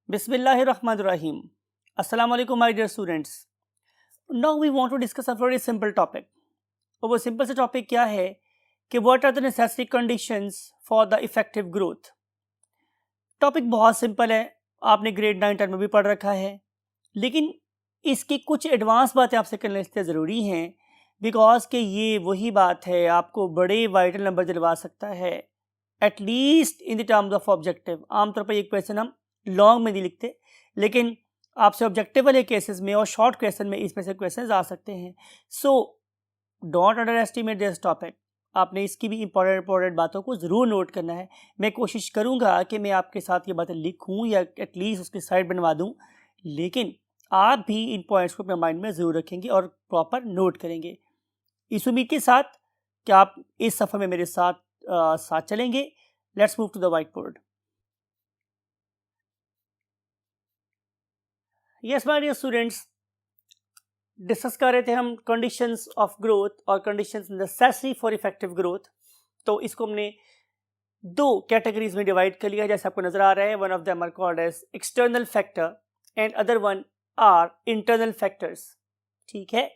Bismillahirrahmanirrahim. Assalamu alaikum my dear students. Now we want to discuss a very simple topic. और वो simple सा topic क्या है कि what are the necessary conditions for the effective growth. Topic बहुत simple है, आपने grade 9 10 में भी पढ़ रखा है, लेकिन इसकी कुछ एडवांस बातें आपसे करना इसलिए ज़रूरी हैं बिकॉज कि ये वही बात है आपको बड़े वाइटल नंबर दिलवा सकता है at least in the terms of objective. आमतौर पर ये क्वेश्चन हम लॉन्ग में नहीं लिखते, लेकिन आपसे ऑब्जेक्टिव वाले केसेस में और शॉर्ट क्वेश्चन में इसमें से क्वेश्चन आ सकते हैं. So don't under estimate this topic. आपने इसकी भी इंपॉर्टेंट बातों को ज़रूर नोट करना है. मैं कोशिश करूँगा कि मैं आपके साथ ये बातें लिखूँ या एटलीस्ट उसकी साइड बनवा दूँ, लेकिन आप भी इन पॉइंट्स को अपने माइंड में ज़रूर रखेंगे और प्रॉपर नोट करेंगे. इस उम्मीद के साथ कि आप इस सफ़र में मेरे साथ चलेंगे. Let's move to the whiteboard. Yes my dear students, discuss कर रहे थे हम कंडीशंस ऑफ ग्रोथ और conditions necessary for effective growth. तो इसको हमने दो कैटेगरीज में डिवाइड कर लिया जैसे आपको नजर आ रहा है. One of them are called as external factor and other one are internal factors. ठीक है,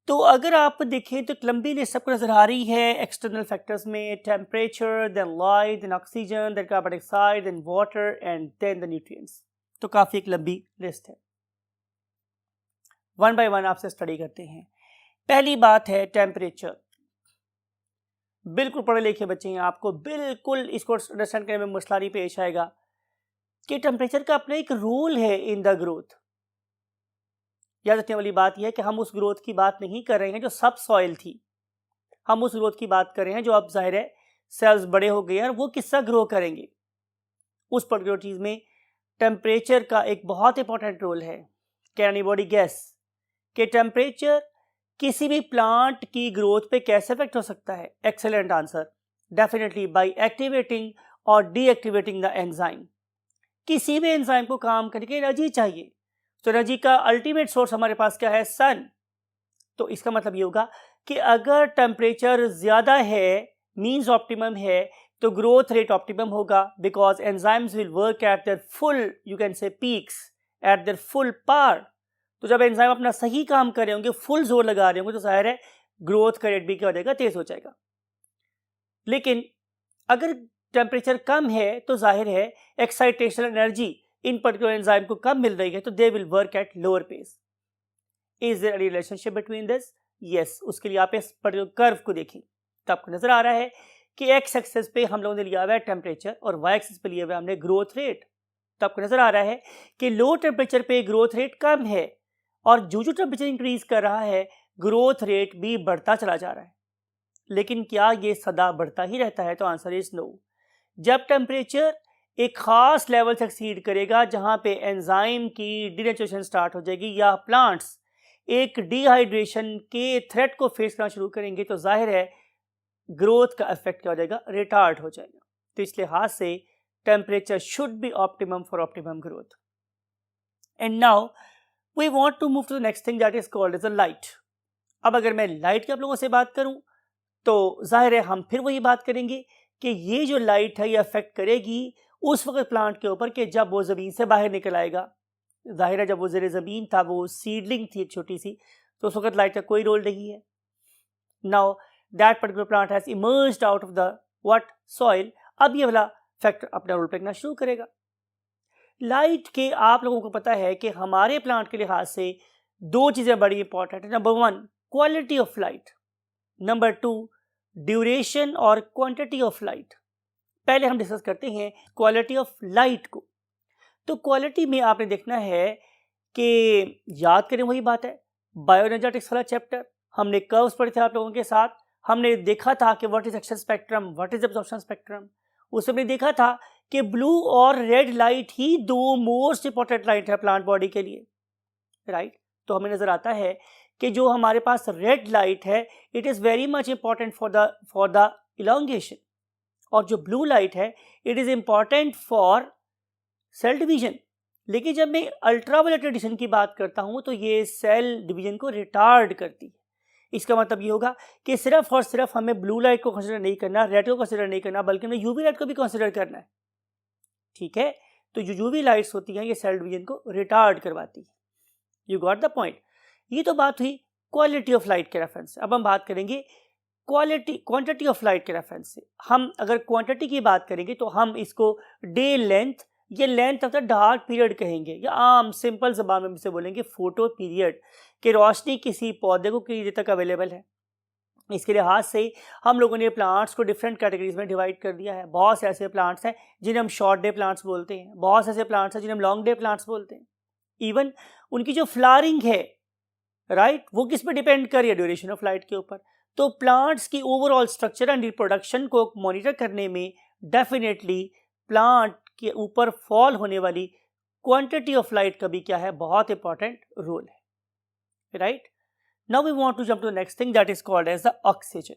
तो अगर आप देखें तो लंबी लिस्ट आपको नजर आ रही है. एक्सटर्नल फैक्टर्स में temperature, then light, then oxygen, then carbon dioxide, then water and then the nutrients. तो काफ़ी एक लंबी लिस्ट है. वन बाय वन आपसे स्टडी करते हैं. पहली बात है टेम्परेचर. बिल्कुल पढ़े लिखे बच्चे हैं, आपको बिल्कुल इसको अंडरस्टैंड करने में मसला नहीं पेश आएगा कि टेम्परेचर का अपना एक रोल है इन द ग्रोथ. याद रखने वाली बात यह है कि हम उस ग्रोथ की बात नहीं कर रहे हैं जो सब सॉइल थी. हम उस ग्रोथ की बात कर रहे हैं जो अब जाहिर है सेल्स बड़े हो गए हैं और वो किसका ग्रो करेंगे. उस पर्टिकुलर चीज़ में टेम्परेचर का एक बहुत इंपॉर्टेंट रोल है. कैन एनीबॉडी गेस कि टेम्परेचर किसी भी प्लांट की ग्रोथ पे कैसे इफेक्ट हो सकता है? Excellent answer, definitely by activating और डीएक्टिवेटिंग द एंजाइम. किसी भी एंजाइम को काम करने की एनर्जी चाहिए, तो एनर्जी का अल्टीमेट सोर्स हमारे पास क्या है? सन. तो इसका मतलब ये होगा कि अगर टेम्परेचर ज़्यादा है मीन्स ऑप्टिमम है तो ग्रोथ रेट ऑप्टिमम होगा because enzymes will work eight there full, you can say peaks, eight there full power. तो जब एंजाइम अपना सही काम कर रहे होंगे, फुल जोर लगा रहे होंगे, तो जाहिर है ग्रोथ का रेट भी क्या हो जाएगा? तेज हो जाएगा. लेकिन अगर टेम्परेचर कम है तो जाहिर है excitation energy in particular enzyme को कम मिल रही है तो they will work at lower pace. Is there any relationship between this? Yes. उसके लिए आप इस पर्टिकुलर कर्व को देखें तो आपको नजर आ रहा है कि एक्स एक्सेस पे हम लोगों ने लिया हुआ है टेम्परेचर और वाई एक्सेस पे लिया हुआ है हमने ग्रोथ रेट. तो आपको नजर आ रहा है कि लो टेम्परेचर पे ग्रोथ रेट कम है और जो टेम्परेचर इंक्रीज कर रहा है ग्रोथ रेट भी बढ़ता चला जा रहा है. लेकिन क्या ये सदा बढ़ता ही रहता है? तो आंसर इज नो. जब टेम्परेचर एक खास लेवल से एक्सीड करेगा जहां पे एंजाइम की डिनेचुरेशन स्टार्ट हो जाएगी या प्लांट्स एक डिहाइड्रेशन के थ्रेट को फेस करना शुरू करेंगे तो जाहिर है ग्रोथ का इफेक्ट क्या हो जाएगा? रिटार्ड हो जाएगा. तो इस लिहाज से temperature should be optimum for optimum growth. And now we want to move to the next thing that is called as a light. अब अगर मैं लाइट के आप लोगों से बात करूं तो जाहिर है हम फिर वही बात करेंगे कि ये जो लाइट है ये अफेक्ट करेगी उस वक्त प्लांट के ऊपर कि जब वो ज़मीन से बाहर निकल आएगा. जाहिर है जब वो ज़ेरे ज़मीन था, वो सीडलिंग थी छोटी सी, तो उस वक्त लाइट का कोई रोल नहीं है. Now that particular plant has emerged out of the what soil. अब ये वाला फैक्टर अपना रोल प्ले करना शुरू करेगा. लाइट के आप लोगों को पता है कि हमारे प्लांट के लिहाज से दो चीज़ें बड़ी इंपॉर्टेंट है. Number one, quality of light. Number two, duration और क्वांटिटी ऑफ लाइट. पहले हम डिस्कस करते हैं क्वालिटी ऑफ लाइट को. तो क्वालिटी में आपने देखना है कि याद करें वही बात है बायोएनर्जेटिक्स वाला चैप्टर. हमने कर्व्स पढ़े थे आप लोगों के साथ. हमने देखा था कि what is action spectrum, what is absorption spectrum. उसमें हमने देखा था कि ब्लू और रेड लाइट ही दो मोस्ट इंपॉर्टेंट लाइट है प्लांट बॉडी के लिए, राइट. तो हमें नजर आता है कि जो हमारे पास रेड लाइट है it is very much important for the elongation, और जो ब्लू लाइट है it is important for sale division. लेकिन जब मैं अल्ट्रावायलेट रेडिएशन की बात करता हूँ तो ये सेल डिवीजन को रिटार्ड करती है. इसका मतलब ये होगा कि सिर्फ और सिर्फ हमें ब्लू लाइट को कंसिडर नहीं करना, रेड को कंसिडर नहीं करना, बल्कि हमें यूवी लाइट को भी कंसिडर करना है. ठीक है, तो जो यूवी लाइट्स होती हैं ये सेल डिवीजन को रिटार्ड करवाती है। You got the point. ये तो बात हुई क्वालिटी ऑफ लाइट के रेफरेंस से। अब हम बात करेंगे क्वांटिटी ऑफ लाइट के रेफरेंस से। हम अगर क्वांटिटी की बात करेंगे तो हम इसको डे लेंथ या length of the dark period कहेंगे, या आम सिंपल ज़बान में से बोलेंगे फोटो पीरियड, कि रोशनी किसी पौधे को कितनी देर तक अवेलेबल है। इसके लिहाज से हम लोगों ने प्लांट्स को डिफरेंट कैटेगरीज में डिवाइड कर दिया है। बहुत से ऐसे प्लांट्स हैं जिन्हें हम शॉर्ट डे प्लांट्स बोलते हैं, बहुत से ऐसे प्लांट्स हैं जिन्हें हम लॉन्ग डे प्लांट्स बोलते हैं। इवन उनकी जो फ्लावरिंग है, राइट, वो किस पे डिपेंड कर रही है? ड्यूरेशन ऑफ लाइट के ऊपर। तो प्लांट्स की ओवरऑल स्ट्रक्चर एंड रिप्रोडक्शन को मॉनिटर करने में डेफिनेटली प्लांट के ऊपर फॉल होने वाली क्वांटिटी ऑफ लाइट का भी क्या है? बहुत इंपॉर्टेंट रोल है, right. Now we want to jump to the next thing that is called as the oxygen.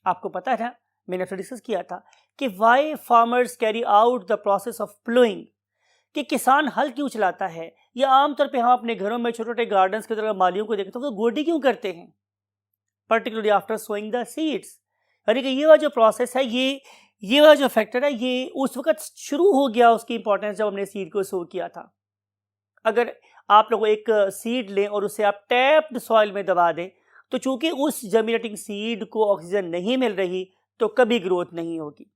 आपको पता है ना, मैंने तो डिस्कस किया था कि why farmers carry out the process of ploughing, कि किसान हल क्यों चलाता है, या आमतौर पे हम अपने घरों में छोटे छोटे गार्डन्स की तरह मालियों को देखते हैं तो गोडी क्यों करते हैं, particularly after sowing the seeds. यानी कि ये वाला जो प्रोसेस है, ये वाला जो फैक्टर है, ये उस वक्त शुरू हो गया उसकी इंपॉर्टेंस जब हमने सीड को सो किया था। अगर आप लोग एक सीड लें और उसे आप टैप्ड सॉइल में दबा दें, तो चूंकि उस जर्मिनेटिंग सीड को ऑक्सीजन नहीं मिल रही तो कभी ग्रोथ नहीं होगी।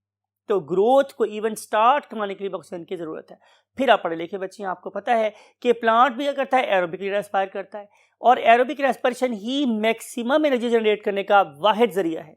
तो ग्रोथ को इवन स्टार्ट करवाने के लिए ऑक्सीजन की जरूरत है। फिर आप पढ़े लिखे बच्चे हैं, आपको पता है कि प्लांट भी क्या करता है? एरोबिकली रेस्पायर करता है, और एरोबिक रेस्पिरेशन ही मैक्सिमम एनर्जी जनरेट करने का वाहिद जरिया है।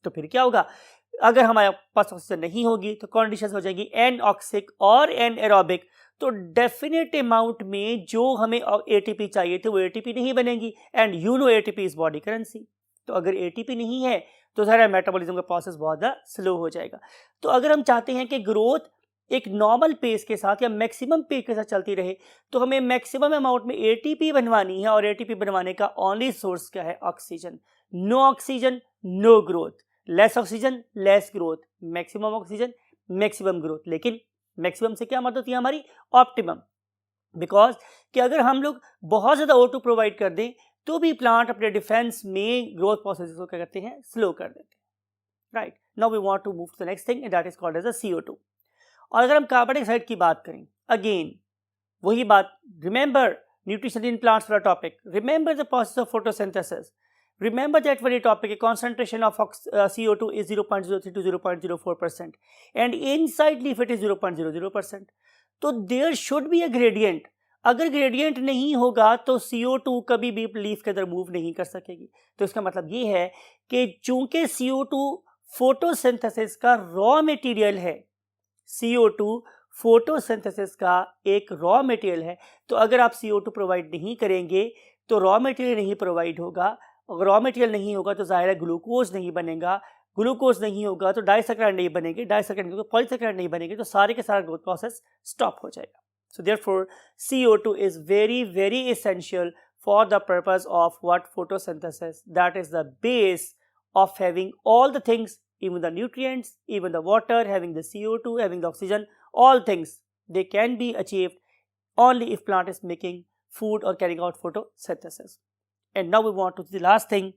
तो फिर क्या होगा? अगर हमारे पास ऑक्सीजन नहीं होगी तो कंडीशंस हो जाएंगी एनऑक्सिक और एनएरोबिक। तो डेफिनेट अमाउंट में जो हमें एटीपी चाहिए थे वो एटीपी नहीं बनेगी, and you know ATP is body currency. तो अगर एटीपी नहीं है तो सारा मेटाबॉलिज्म का प्रोसेस बहुत ज़्यादा स्लो हो जाएगा। तो अगर हम चाहते हैं कि ग्रोथ एक नॉर्मल पेस के साथ या मैक्सिमम पेस के साथ चलती रहे, तो हमें मैक्सिमम अमाउंट में एटीपी बनवानी है, और एटीपी बनवाने का ओनली सोर्स क्या है? Oxygen. No oxygen no growth, less oxygen less growth, maximum oxygen maximum growth. लेकिन मैक्सिमम से क्या मदद होती है? हमारी ऑप्टिमम। बिकॉज कि अगर हम लोग बहुत ज़्यादा O2 प्रोवाइड कर दें तो भी प्लांट अपने डिफेंस में ग्रोथ प्रोसेस को क्या करते हैं? स्लो कर देते हैं, right. Now we want to move to the next thing that is called as a CO2। और अगर हम कार्बन डाइऑक्साइड की बात करें, अगेन वही बात, रिमेंबर न्यूट्रिशन इन प्लांट्स वाला topic, remember the process of photosynthesis, remember that very topic, a concentration of CO2 is 0.03 to 0.04%, and inside leaf it is 0.00%. तो there should be a gradient. अगर gradient नहीं होगा तो CO2 कभी भी leaf के अंदर मूव नहीं कर सकेगी। तो इसका मतलब ये है कि चूंकि CO2 फोटोसिंथेसिस का रॉ मटेरियल है, CO2 फोटोसिंथेसिस का एक रॉ मटेरियल है, तो अगर आप CO2 प्रोवाइड नहीं करेंगे तो रॉ मटेरियल नहीं प्रोवाइड होगा, अगर रॉ मटेरियल नहीं होगा तो जाहिर है ग्लूकोज नहीं बनेगा, ग्लूकोज नहीं होगा तो डाइसैकराइड नहीं बनेंगे, डाइसैकराइड नहीं होगा तो पॉलीसैकराइड नहीं बनेंगे, तो सारे के सारा ग्रोथ प्रोसेस स्टॉप हो जाएगा। So therefore CO2 is very very essential for the purpose of what? Photosynthesis. That is the base of having all the things, even the nutrients, even the water, having the CO2, having the oxygen, all things they can be achieved only if plant is making food or carrying out photosynthesis. And now we want to the last thing,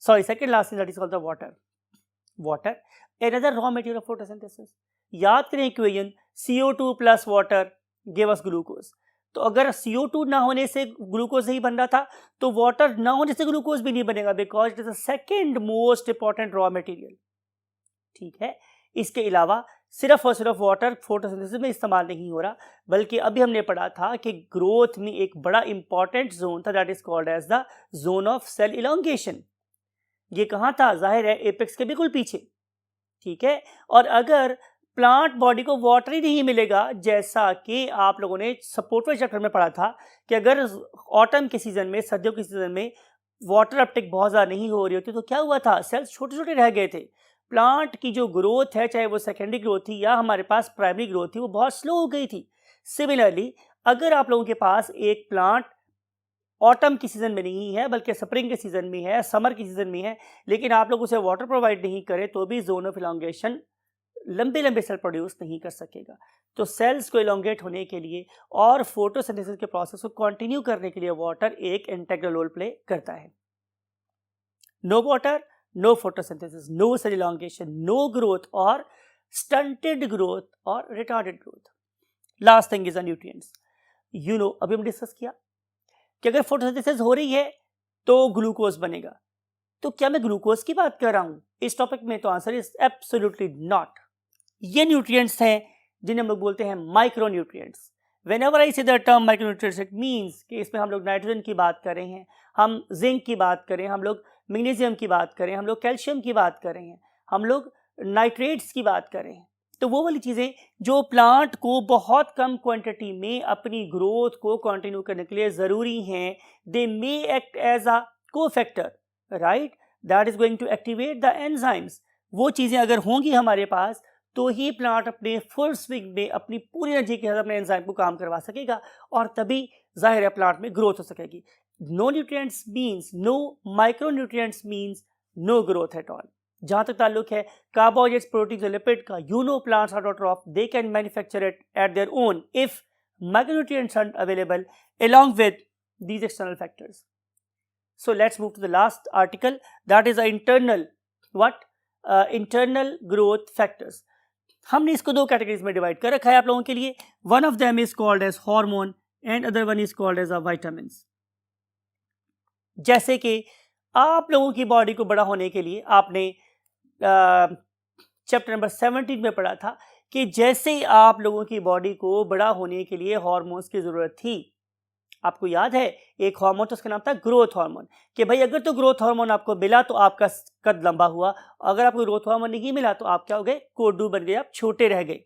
second last thing, that is called the water. Water, another raw material of photosynthesis. याद करें equation, CO2 plus water gave us glucose. तो अगर CO2 ना होने से glucose नहीं बन रहा था तो वाटर ना होने से ग्लूकोज भी नहीं बनेगा, because it is the second most important raw material. ठीक है, इसके अलावा सिर्फ और सिर्फ वाटर फोटोसिंथेसिस में इस्तेमाल नहीं हो रहा, बल्कि अभी हमने पढ़ा था कि ग्रोथ में एक बड़ा इंपॉर्टेंट जोन था that is called as the zone of cell elongation. ये कहाँ था? जाहिर है एपेक्स के बिल्कुल पीछे। ठीक है, और अगर प्लांट बॉडी को वाटर ही नहीं मिलेगा, जैसा कि आप लोगों ने सपोर्टवे चैप्टर में पढ़ा था कि अगर ऑटम के सीजन में, सर्दियों के सीजन में वाटर अपटेक बहुत ज़्यादा नहीं हो रही होती तो क्या हुआ था? सेल्स छोटे छोटे रह गए थे। प्लांट की जो ग्रोथ है, चाहे वो सेकेंडरी ग्रोथ थी या हमारे पास प्राइमरी ग्रोथ थी, वो बहुत स्लो हो गई थी। सिमिलरली अगर आप लोगों के पास एक प्लांट ऑटम की सीजन में नहीं है बल्कि स्प्रिंग के सीजन में है, समर की सीजन में है, लेकिन आप लोग उसे वाटर प्रोवाइड नहीं करें तो भी जोन ऑफ इलोंगेशन लंबे लंबे सेल प्रोड्यूस नहीं कर सकेगा। तो सेल्स को इलोंगेट होने के लिए और फोटोसिंथेसिस के प्रोसेस को कंटिन्यू करने के लिए वाटर एक इंटीग्रल रोल प्ले करता है। No water, no photosynthesis, no cell elongation, no growth or stunted growth or retarded growth. Last thing is the nutrients. अभी हम डिस्कस किया कि अगर फोटोसिंथेसिस हो रही है तो ग्लूकोज बनेगा, तो क्या मैं ग्लूकोज की बात कर रहा हूं इस टॉपिक में? तो आंसर इज एब्सोल्युटली नॉट। ये न्यूट्रिएंट्स हैं जिन्हें हम लोग बोलते हैं micro nutrients. Whenever I say the term micronutrients, it means कि इसमें हम लोग नाइट्रोजन की बात कर रहे हैं, हम जिंक की बात करें, हम लोग मैग्नीशियम की बात करें, हम लोग कैल्शियम की बात कर रहे हैं, हम लोग नाइट्रेट्स की बात कर रहे हैं। तो वो वाली चीज़ें जो प्लांट को बहुत कम क्वांटिटी में अपनी ग्रोथ को कंटिन्यू करने के लिए ज़रूरी हैं, they may act as a cofactor, right, that is going to activate the enzymes. वो चीज़ें अगर होंगी हमारे पास तो ही प्लांट अपने फुल स्विंग में अपनी पूरी एनर्जी के साथ अपने एंजाइम को काम करवा सकेगा और तभी जाहिर है प्लांट में ग्रोथ हो सकेगी। No nutrients means no, micro nutrients means no growth at all. जहाँ तक ताल्लुक है कार्बोहाइड्रेट्स, प्रोटीन और लिपिड का, plants are not off, they can manufacture it at their own if micronutrients are available along with these external factors. So let's move to the last article, that is the internal growth factors. हमने इसको दो categories में divide कर रखा है आप लोगों के लिए। One of them is called as hormone and other one is called as a vitamins. जैसे कि आप लोगों की बॉडी को बड़ा होने के लिए आपने चैप्टर नंबर 17 में पढ़ा था कि जैसे आप लोगों की बॉडी को बड़ा होने के लिए हार्मोन्स की ज़रूरत थी। आपको याद है एक हार्मोन तो उसका नाम था ग्रोथ हार्मोन, कि भाई अगर तो ग्रोथ हार्मोन आपको मिला तो आपका कद लंबा हुआ, अगर आपको ग्रोथ हार्मोन नहीं मिला तो आप क्या हो गए, कोडू बन गए, आप छोटे रह गए।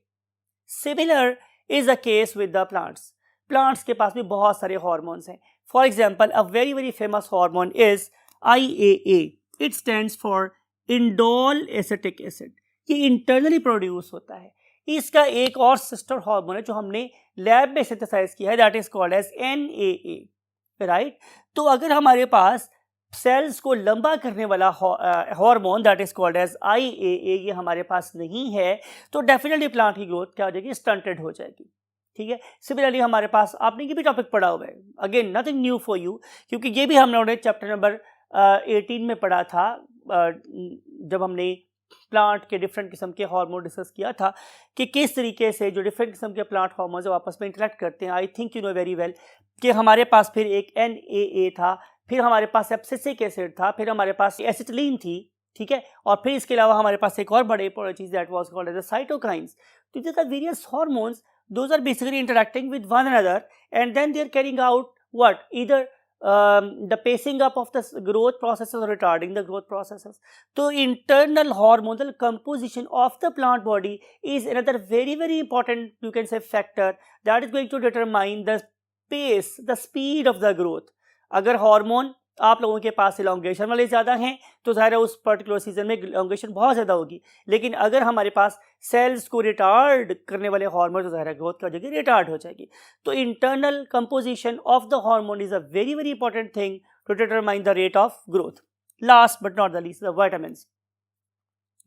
Similar is a case with the plants. Plants के पास भी बहुत सारे हार्मोन्स हैं। For example a very very famous hormone is IAA। It stands for indole acetic acid. ये इंटरनली प्रोड्यूस होता है। इसका एक और सिस्टर हार्मोन है जो हमने लैब में सिंथेसाइज किया है, that is called as NAA, right. तो अगर हमारे पास सेल्स को लंबा करने वाला hormone that is called as IAA ये हमारे पास नहीं है तो डेफिनेटली प्लांट की ग्रोथ क्या हो जाएगी, स्टंटेड हो जाएगी। ठीक है। सिमिलरली हमारे पास आपने ये भी टॉपिक पढ़ा हुआ है, again nothing new for you, क्योंकि ये भी हम लोगों ने चैप्टर नंबर 18 में पढ़ा था जब हमने प्लांट के डिफरेंट किस्म के हार्मोन डिस्कस किया था कि किस तरीके से जो डिफरेंट किस्म के प्लांट हार्मोन्स आपस में इंटरेक्ट करते हैं। I think you know very well कि हमारे पास फिर एक NAA था, फिर हमारे पास एब्सिसिक एसिड था, फिर हमारे पास एसिटिलीन थी, ठीक है, और फिर इसके अलावा हमारे पास एक और बड़े चीज that was called as the cytokines. तो these are various hormones, those are basically interacting with one another and then they are carrying out what, either the pacing up of the growth processes or retarding the growth processes. So internal hormonal composition of the plant body is another very very important, you can say, factor that is going to determine the pace, the speed of the growth. अगर hormone आप लोगों के पास elongation वाले ज़्यादा हैं तो ज़ाहिर है उस पर्टिकुलर सीजन में इलॉन्गेशन बहुत ज़्यादा होगी, लेकिन अगर हमारे पास सेल्स को रिटार्ड करने वाले हार्मोन तो ज़ाहिर है ग्रोथ की वजह से रिटार्ड हो जाएगी। तो internal composition of the hormone is a very very important thing to determine the rate of growth. Last but not the least, the vitamins.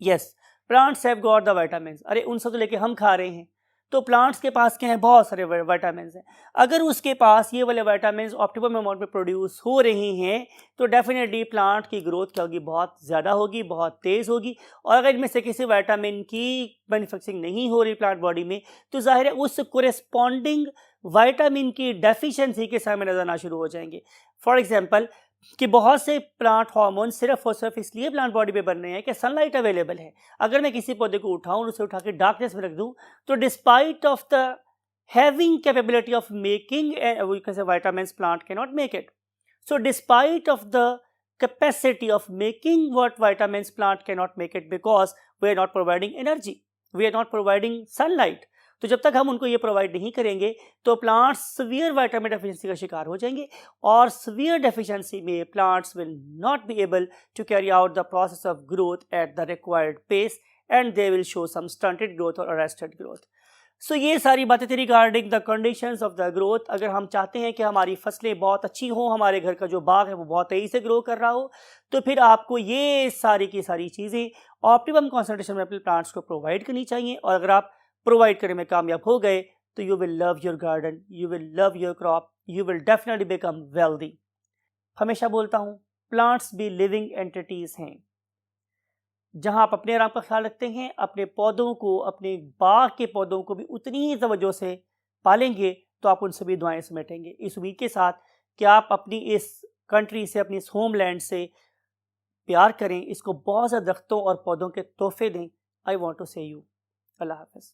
Yes, plants have got the vitamins. अरे उन सब तो लेके हम खा रहे हैं, तो प्लांट्स के पास क्या है, बहुत सारे विटामिन्स हैं। अगर उसके पास ये वाले विटामिन्स ऑप्टिमम अमाउंट में प्रोड्यूस हो रहे हैं तो डेफिनेटली प्लांट की ग्रोथ क्या होगी, बहुत ज़्यादा होगी, बहुत तेज़ होगी। और अगर इनमें से किसी विटामिन की मैन्युफैक्चरिंग नहीं हो रही प्लांट बॉडी में तो जाहिर है उस कोरेस्पॉन्डिंग विटामिन की डेफिशिएंसी के सामने नजर आना शुरू हो जाएंगे। फॉर एग्जाम्पल कि बहुत से प्लांट हार्मोन सिर्फ और सिर्फ इसलिए प्लांट बॉडी पे बन रहे हैं कि सनलाइट अवेलेबल है। अगर मैं किसी पौधे को उठाऊं, उसे उठा के डार्कनेस में रख दूं तो despite of the having capability of making vitamins, plant can not make it. So despite of the capacity of making what vitamins, plant can not make it because we are not providing energy, we are not providing sunlight. तो जब तक हम उनको ये provide नहीं करेंगे तो plants severe vitamin deficiency का शिकार हो जाएंगे और सीवियर डेफिशिएंसी में plants will not be able to carry out the process of growth at the required pace and they will show some stunted growth और अरेस्टेड ग्रोथ। सो ये सारी बातें थी regarding the conditions of the growth. अगर हम चाहते हैं कि हमारी फसलें बहुत अच्छी हों, हमारे घर का जो बाग है वो बहुत तेज़ी से ग्रो कर रहा हो, तो फिर आपको ये सारी की सारी चीज़ें ऑप्टिमम कॉन्सेंट्रेशन में अपने प्लांट्स को प्रोवाइड करनी चाहिए। और अगर आप प्रोवाइड करने में कामयाब हो गए तो you will love your garden, you will love your crop, you will definitely become wealthy. हमेशा बोलता हूँ प्लांट्स भी लिविंग एंटिटीज़ हैं। जहाँ आप अपने आराम का ख्याल रखते हैं, अपने पौधों को, अपने बाग के पौधों को भी उतनी ही तवज्जो से पालेंगे तो आप उनसे भी दुआएं समेटेंगे। इस उम्मीद के साथ कि आप अपनी इस कंट्री से, अपनी इस होमलैंड से प्यार करें, इसको बहुत ज़्यादा दरख्तों और पौधों के तोहफे दें। आई वॉन्ट टू से यू। अल्लाह हाफ़िज़।